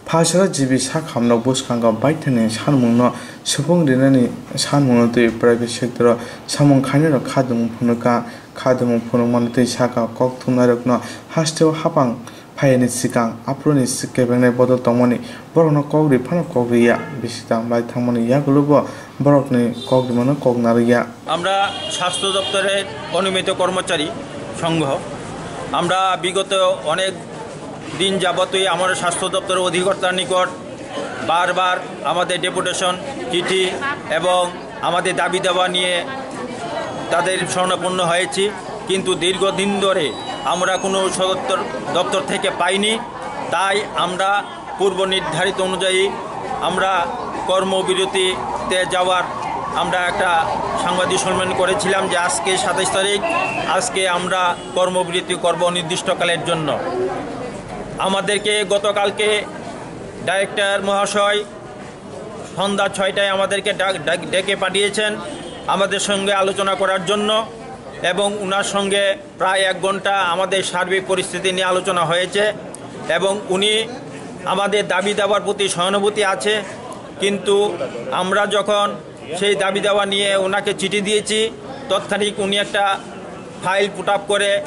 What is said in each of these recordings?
Pasara jibi sak hamno buskanga baitane sanmungno supung rinani sanmungno tui private sector samung khainero khadung phunuka khadung phunung manutui saka kok thumnarokno hasteo hapang phaini sikang aproni sikebene bodol tongmani borokno kokri phano kokriya bisitang bai thangmani yagulobo borokni kokrimano koknariya আমরা স্বাস্থ্য দপ্তরের অনুমিত কর্মচারী সংঘ আমরা বিগত অনেক দিন যাবতই আমার স্বাস্থ্য দপ্তরের অধিকর্তার নিকট বারবার আমাদের ডেপুটেশন চিঠি এবং আমাদের দাবি দাবা নিয়ে তাদের শরণাপন্ন হয়েছি কিন্তু দীর্ঘদিন ধরে আমরা কোনো সদর দপ্তর থেকে পাইনি তাই আমরা পূর্ব নির্ধারিত অনুযায়ী আমরা কর্মবিরতিতে যাওয়ার আমরা একটা সাংবাদিক সম্মেলন করেছিলাম যে আজকে 27 তারিখ আজকে আমরা কর্মবিরতি করব নির্দিষ্টকালের জন্য আমাদেরকে গতকালকে ডাইরেক্টর মহাশয় সন্ধ্যা 6টায় আমাদেরকে ডেকে পাঠিয়েছেন আমাদের সঙ্গে আলোচনা করার জন্য এবং ওনার সঙ্গে প্রায় 1 ঘন্টা আমাদের সার্বিক পরিস্থিতি নিয়ে আলোচনা হয়েছে এবং উনি আমাদের দাবি দাবার প্রতি সহানুভূতি আছে কিন্তু আমরা যখন সেই দাবি দাওয়া নিয়ে ওনাকে চিঠি দিয়েছি তৎক্ষণিক উনি একটা ফাইল পুট আপ করে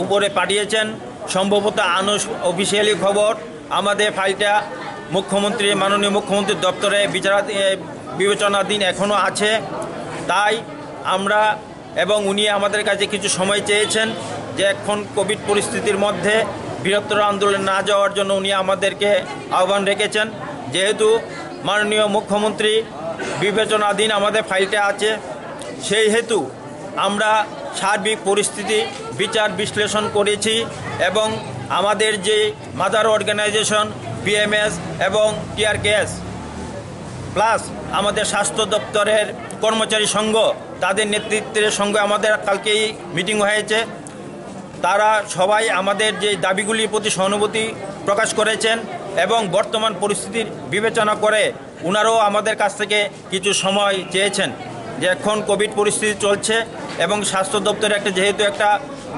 উপরে পাঠিয়েছেন সম্ভবত অফিসিয়ালি খবর আমাদের ফাইলটা মাননীয় মুখ্যমন্ত্রীর দপ্তরে বিবেচনাধীন এখনও আছে তাই আমরা এবং উনি আমাদের কাছে কিছু সময় চেয়েছেন যে এখন কোভিড পরিস্থিতির মধ্যে বৃহত্তর আন্দোলন না যাওয়ার জন্য উনি আমাদেরকে আহ্বান রেখেছেন যেহেতু মাননীয় মুখ্যমন্ত্রী বিবেচনাধীন আমাদের ফাইলটা আছে সেই হেতু আমরা সার্বিক পরিস্থিতি বিচার বিশ্লেষণ করেছি এবং আমাদের যে মাদার অর্গানাইজেশন বিএমএস এবং টিআরকেএস প্লাস আমাদের স্বাস্থ্য দপ্তরের কর্মচারী সংঘ তাদের নেতৃত্বের সঙ্গে আমাদের কালকেই মিটিং হয়েছে তারা সবাই আমাদের যে দাবিগুলির প্রতি সহানুভূতি প্রকাশ করেছেন এবং বর্তমান পরিস্থিতির বিবেচনা করে ওনারাও আমাদের কাছ থেকে কিছু সময় চেয়েছেন যে এখন কোভিড পরিস্থিতি চলছে এবং স্বাস্থ্য দপ্তরের যেহেতু একটা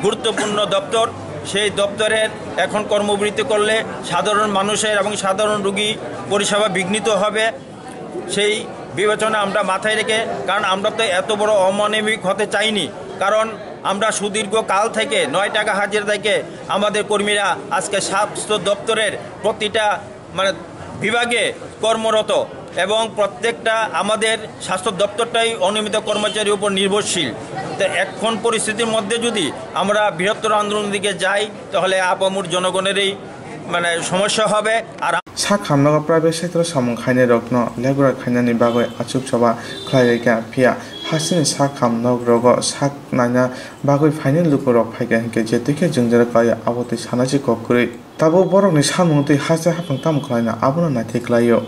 গুরুত্বপূর্ণ দপ্তর সেই দপ্তরের এখন কর্মবিরতি করলে সাধারণ মানুষের এবং সাধারণ রোগী পরিষেবা বিঘ্নিত হবে সেই বিবেচনা আমরা মাথায় রেখে কারণ আমরা তো এত বড় অমানবিক হতে চাইনি কারণ আমরা সুদীর্ঘ কাল থেকে 9 টাকা হাজিরা থেকে আমাদের কর্মীরা আজকে স্বাস্থ্য দপ্তরের প্রতিটা বিভাগে কর্মরত এবং প্রত্যেকটা আমাদের স্বাস্থ্য দপ্তরটাই অনিয়মিত কর্মচারীর উপর নির্ভরশীল তো এখন পরিস্থিতির মধ্যে যদি আমরা বৃহত্তর আন্দোলনের দিকে যাই তাহলে আপামর জনগণেরই সমস্যা হবে আর sak hamnaga private sector samung khaine rokno legura khainani bagoi achuk choba khlaireka phia hasini sak hamnog rogo sak naina bagoi final luko rok phaiga hinke jetike jungjara kaya aboti sanaji kokuri tabo borokni samung tei hasa hapang tam khlaina abuna nathi khlaio